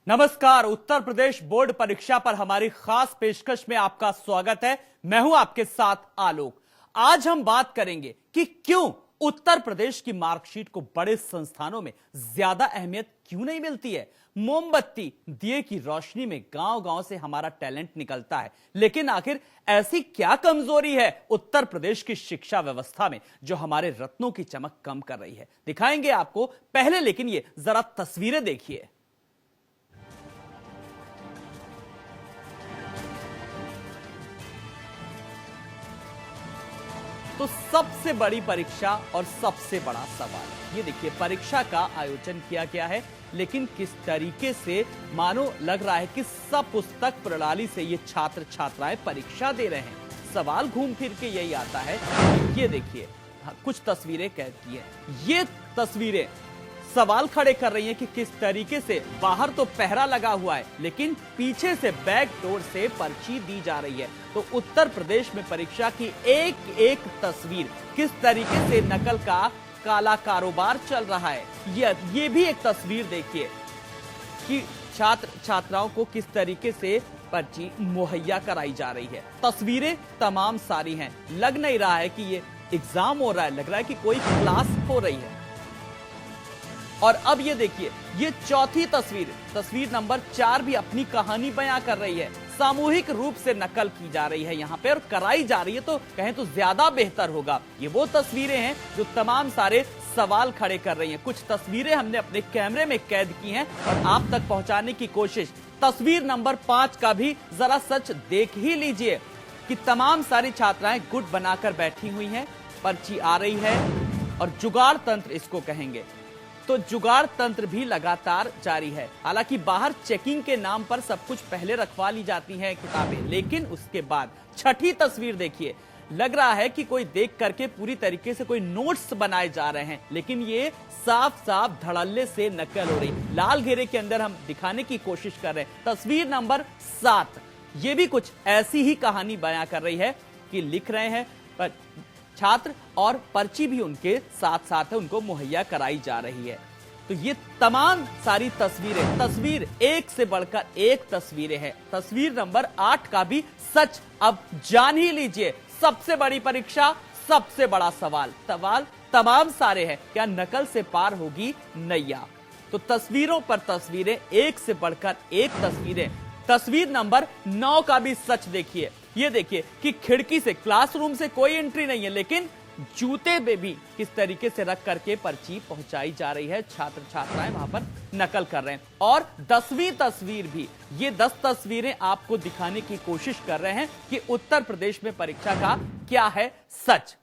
नमस्कार। उत्तर प्रदेश बोर्ड परीक्षा पर हमारी खास पेशकश में आपका स्वागत है। मैं हूं आपके साथ आलोक। आज हम बात करेंगे कि क्यों उत्तर प्रदेश की मार्कशीट को बड़े संस्थानों में ज्यादा अहमियत क्यों नहीं मिलती है। मोमबत्ती दिए की रोशनी में गांव-गांव से हमारा टैलेंट निकलता है, लेकिन आखिर ऐसी क्या कमजोरी है उत्तर प्रदेश की शिक्षा व्यवस्था में जो हमारे रत्नों की चमक कम कर रही है। दिखाएंगे आपको, पहले लेकिन ये जरा तस्वीरें देखिए। तो सबसे बड़ी परीक्षा और सबसे बड़ा सवाल, ये देखिए परीक्षा का आयोजन किया गया है, लेकिन किस तरीके से मानो लग रहा है कि सब पुस्तक प्रणाली से ये छात्र छात्राएं परीक्षा दे रहे हैं। सवाल घूम फिर के यही आता है। ये देखिए कुछ तस्वीरें कैद की हैं। ये तस्वीरें सवाल खड़े कर रही हैं कि किस तरीके से बाहर तो पहरा लगा हुआ है, लेकिन पीछे से बैक डोर से पर्ची दी जा रही है। तो उत्तर प्रदेश में परीक्षा की एक एक तस्वीर, किस तरीके से नकल का काला कारोबार चल रहा है। ये भी एक तस्वीर देखिए कि छात्र छात्राओं को किस तरीके से पर्ची मुहैया कराई जा रही है। तस्वीरें तमाम सारी हैं। लग नहीं रहा है कि ये एग्जाम हो रहा है, लग रहा है कि कोई क्लास हो रही है। और अब ये देखिए, ये चौथी तस्वीर नंबर 4 भी अपनी कहानी बयां कर रही है। सामूहिक रूप से नकल की जा रही है यहाँ पे और कराई जा रही है, तो कहें तो ज्यादा बेहतर होगा। ये वो तस्वीरें हैं जो तमाम सारे सवाल खड़े कर रही हैं। कुछ तस्वीरें हमने अपने कैमरे में कैद की हैं और आप तक पहुंचाने की कोशिश। तस्वीर नंबर 5 का भी जरा सच देख ही लीजिए कि तमाम सारी छात्राएं गुट बनाकर बैठी हुई हैं, पर्ची आ रही है और जुगाड़ तंत्र इसको कहेंगे। तो जुगाड़ तंत्र भी लगातार जारी है। हालांकि बाहर चेकिंग के नाम पर सब कुछ पहले रखवा ली जाती हैं किताबें, लेकिन उसके बाद छठी तस्वीर देखिए, लग रहा है कि कोई देख करके पूरी तरीके से कोई नोट्स बनाए जा रहे हैं, लेकिन ये साफ साफ धड़ल्ले से नकल हो रही। लाल घेरे के अंदर हम दिखाने की कोशिश कर रहे हैं। तस्वीर नंबर 7, ये भी कुछ ऐसी ही कहानी बयां कर रही है कि लिख रहे हैं पर छात्र और पर्ची भी उनके साथ साथ है, उनको मुहैया कराई जा रही है। तो ये तमाम सारी तस्वीरें, तस्वीर एक से बढ़कर एक तस्वीरें हैं। तस्वीर नंबर 8 का भी सच अब जान ही लीजिए। सबसे बड़ी परीक्षा, सबसे बड़ा सवाल तमाम सारे हैं। क्या नकल से पार होगी नैया? तो तस्वीरों पर तस्वीरें, एक से बढ़कर एक तस्वीरें। तस्वीर नंबर 9 का भी सच देखिए। ये देखिए कि खिड़की से, क्लासरूम से कोई एंट्री नहीं है, लेकिन जूते में भी किस तरीके से रख करके पर्ची पहुंचाई जा रही है। छात्र छात्राएं वहां पर नकल कर रहे हैं। और 10वीं तस्वीर भी, ये 10 तस्वीरें आपको दिखाने की कोशिश कर रहे हैं कि उत्तर प्रदेश में परीक्षा का क्या है सच।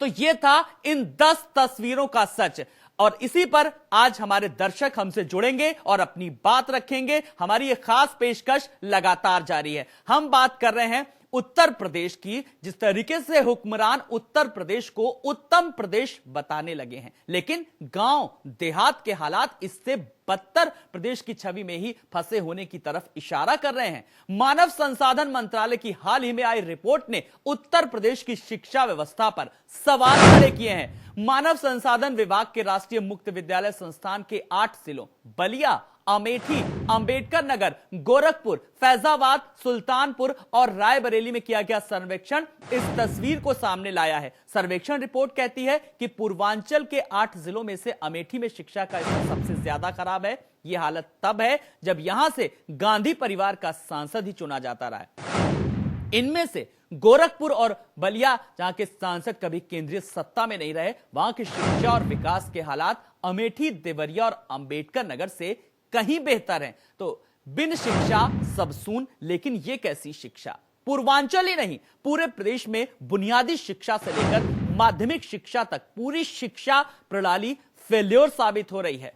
तो ये था इन 10 तस्वीरों का सच, और इसी पर आज हमारे दर्शक हमसे जुड़ेंगे और अपनी बात रखेंगे। हमारी ये खास पेशकश लगातार जारी है। हम बात कर रहे हैं उत्तर प्रदेश की, जिस तरीके से हुक्मरान उत्तर प्रदेश को उत्तम प्रदेश बताने लगे हैं, लेकिन गांव देहात के हालात इससे बदतर प्रदेश की छवि में ही फंसे होने की तरफ इशारा कर रहे हैं। मानव संसाधन मंत्रालय की हाल ही में आई रिपोर्ट ने उत्तर प्रदेश की शिक्षा व्यवस्था पर सवाल खड़े किए हैं। मानव संसाधन विभाग के राष्ट्रीय मुक्त विद्यालय संस्थान के 8 जिलों बलिया, अमेठी, अंबेडकर नगर, गोरखपुर, फैजाबाद, सुल्तानपुर और रायबरेली में किया गया सर्वेक्षण इस तस्वीर को सामने लाया है। सर्वेक्षण रिपोर्ट कहती है कि पूर्वांचल के 8 जिलों में से अमेठी में शिक्षा का स्तर सबसे ज्यादा खराब है। यह हालत तब है जब यहां से गांधी परिवार का सांसद ही चुना जाता रहा है। इनमें से गोरखपुर और बलिया, जहां के सांसद कभी केंद्रीय सत्ता में नहीं रहे, वहां की शिक्षा और विकास के हालात अमेठी, देवरिया और अंबेडकर नगर से कहीं बेहतर है। तो बिन शिक्षा सब सून, लेकिन यह कैसी शिक्षा? पूर्वांचल ही नहीं, पूरे प्रदेश में बुनियादी शिक्षा से लेकर माध्यमिक शिक्षा तक पूरी शिक्षा प्रणाली फेल्योर साबित हो रही है।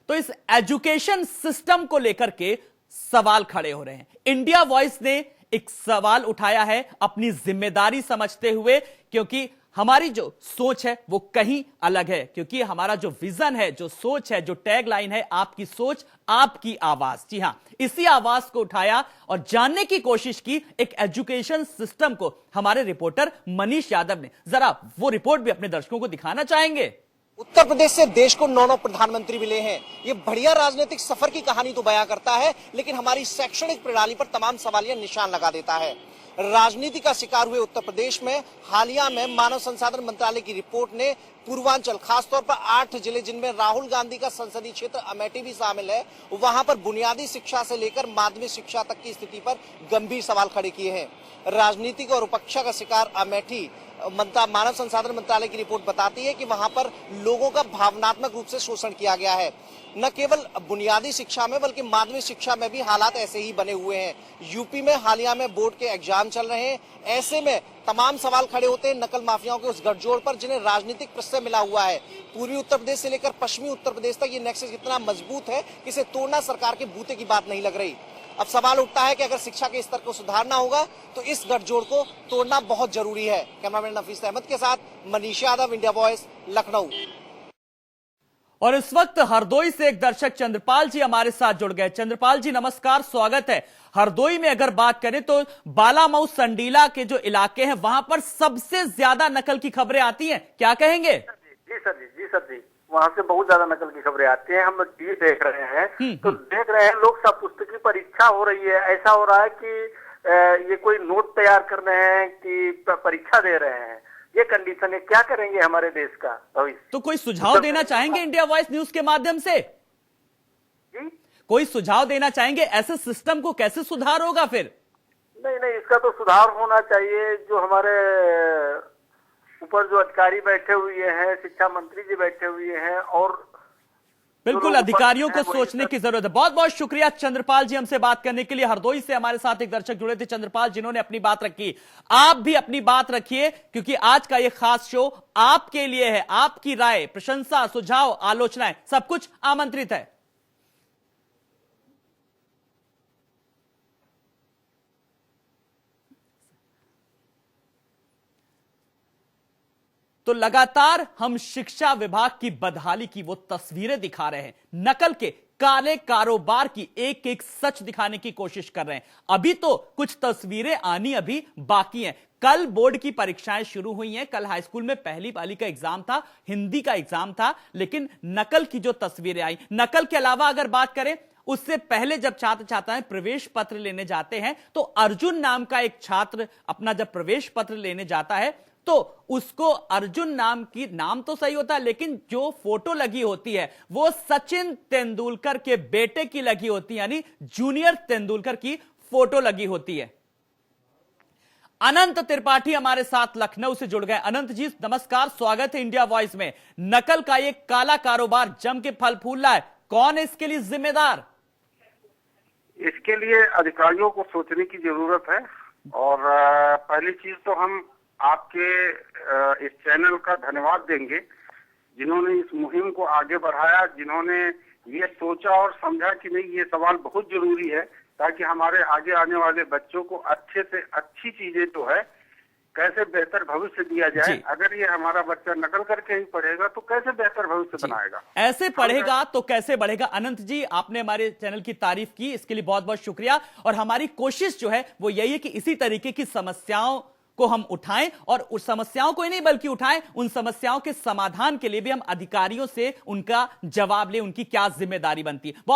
तो इस एजुकेशन सिस्टम को लेकर के सवाल खड़े हो रहे हैं। इंडिया वॉइस ने एक सवाल उठाया है अपनी जिम्मेदारी समझते हुए, क्योंकि हमारी जो सोच है वो कहीं अलग है, क्योंकि हमारा जो विजन है, जो सोच है, जो टैगलाइन है, आपकी सोच आपकी आवाज। जी हां, इसी आवाज को उठाया और जानने की कोशिश की एक एजुकेशन सिस्टम को हमारे रिपोर्टर मनीष यादव ने। जरा वो रिपोर्ट भी अपने दर्शकों को दिखाना चाहेंगे। उत्तर प्रदेश से देश को 9 प्रधानमंत्री मिले हैं। ये बढ़िया राजनीतिक सफर की कहानी तो बयां करता है, लेकिन हमारी शैक्षणिक प्रणाली पर तमाम सवालिया निशान लगा देता है। राजनीति का शिकार हुए उत्तर प्रदेश में हालिया में मानव संसाधन मंत्रालय की रिपोर्ट ने पूर्वांचल, खासतौर पर 8 जिले जिनमें राहुल गांधी का संसदीय क्षेत्र अमेठी भी शामिल है, वहां पर बुनियादी शिक्षा से लेकर माध्यमिक शिक्षा तक की स्थिति पर गंभीर सवाल खड़े किए हैं। राजनीतिक और उपेक्षा का शिकार अमेठी मानव संसाधन मंत्रालय की रिपोर्ट बताती है कि वहां पर लोगों का भावनात्मक रूप से शोषण किया गया है। न केवल बुनियादी शिक्षा में बल्कि माध्यमिक शिक्षा में भी हालात ऐसे ही बने हुए हैं। यूपी में हालिया में बोर्ड के एग्जाम चल रहे हैं। ऐसे में तमाम सवाल खड़े होते हैं नकल माफियाओं के उस गठजोड़ पर जिन्हें राजनीतिक प्रश्य मिला हुआ है। पूर्वी उत्तर प्रदेश से लेकर पश्चिमी उत्तर प्रदेश तक ये नेक्सस इतना मजबूत है कि इसे तोड़ना सरकार के बूते की बात नहीं लग रही। अब सवाल उठता है कि अगर शिक्षा के स्तर को सुधारना होगा तो इस गठजोड़ को तोड़ना बहुत जरूरी है। कैमरामैन नफीस अहमद के साथ मनीष यादव, इंडिया वॉइस, लखनऊ। और इस वक्त हरदोई से एक दर्शक चंद्रपाल जी हमारे साथ जुड़ गए। चंद्रपाल जी नमस्कार, स्वागत है। हरदोई में अगर बात करें तो बालामऊ संडीला के जो इलाके हैं वहां पर सबसे ज्यादा नकल की खबरें आती हैं, क्या कहेंगे? जी सर जी, वहां से बहुत ज्यादा नकल की खबरें आती हैं। हम टीवी देख रहे हैं तो देख रहे हैं लोग सब पुस्तक की परीक्षा हो रही है। ऐसा हो रहा है कि ये कोई नोट तैयार कर रहे हैं कि परीक्षा दे रहे हैं। ये कंडीशन है, क्या करेंगे हमारे देश का भविष्य? तो कोई सुझाव देना चाहेंगे इंडिया वॉइस न्यूज के माध्यम से? जी, कोई सुझाव देना चाहेंगे? ऐसे सिस्टम को कैसे सुधार होगा फिर? नहीं, इसका तो सुधार होना चाहिए। जो हमारे ऊपर जो अधिकारी बैठे हुए हैं, शिक्षा मंत्री जी बैठे हुए हैं, और बिल्कुल अधिकारियों को सोचने की जरूरत है। बहुत बहुत शुक्रिया चंद्रपाल जी हमसे बात करने के लिए। हरदोई से हमारे साथ एक दर्शक जुड़े थे चंद्रपाल, जिन्होंने अपनी बात रखी। आप भी अपनी बात रखिए, क्योंकि आज का ये खास शो आपके लिए है। आपकी राय, प्रशंसा, सुझाव, आलोचनाएं सब कुछ आमंत्रित है। तो लगातार हम शिक्षा विभाग की बदहाली की वो तस्वीरें दिखा रहे हैं, नकल के काले कारोबार की एक एक सच दिखाने की कोशिश कर रहे हैं। अभी तो कुछ तस्वीरें आनी अभी बाकी हैं। कल बोर्ड की परीक्षाएं शुरू हुई हैं। कल हाई स्कूल में पहली पाली का एग्जाम था, हिंदी का एग्जाम था, लेकिन नकल की जो तस्वीरें आई, नकल के अलावा अगर बात करें उससे पहले जब छात्र छात्राएं प्रवेश पत्र लेने जाते हैं तो अर्जुन नाम का एक छात्र अपना जब प्रवेश पत्र लेने जाता है तो उसको अर्जुन नाम की, नाम तो सही होता है लेकिन जो फोटो लगी होती है वो सचिन तेंदुलकर के बेटे की लगी होती है, यानी जूनियर तेंदुलकर की फोटो लगी होती है। अनंत त्रिपाठी हमारे साथ लखनऊ से जुड़ गए। अनंत जी नमस्कार, स्वागत है इंडिया वॉइस में। नकल का ये काला कारोबार जम के फल फूल रहा है, कौन है इसके लिए जिम्मेदार? इसके लिए अधिकारियों को सोचने की जरूरत है। और पहली चीज तो हम आपके इस चैनल का धन्यवाद देंगे, जिन्होंने इस मुहिम को आगे बढ़ाया, जिन्होंने ये सोचा और समझा कि नहीं ये सवाल बहुत जरूरी है, ताकि हमारे आगे आने वाले बच्चों को अच्छे से अच्छी चीजें जो है कैसे बेहतर भविष्य दिया जाए। अगर ये हमारा बच्चा नकल करके ही पढ़ेगा तो कैसे बेहतर भविष्य बनाएगा? ऐसे पढ़ेगा तो कैसे बढ़ेगा? अनंत जी आपने हमारे चैनल की तारीफ की, इसके लिए बहुत बहुत शुक्रिया। और हमारी कोशिश जो है वो यही है कि इसी तरीके की समस्याओं को हम उठाएं, और उस समस्याओं को ही नहीं बल्कि उठाएं, उन समस्याओं के समाधान के लिए भी हम अधिकारियों से उनका जवाब लें, उनकी क्या जिम्मेदारी बनती है।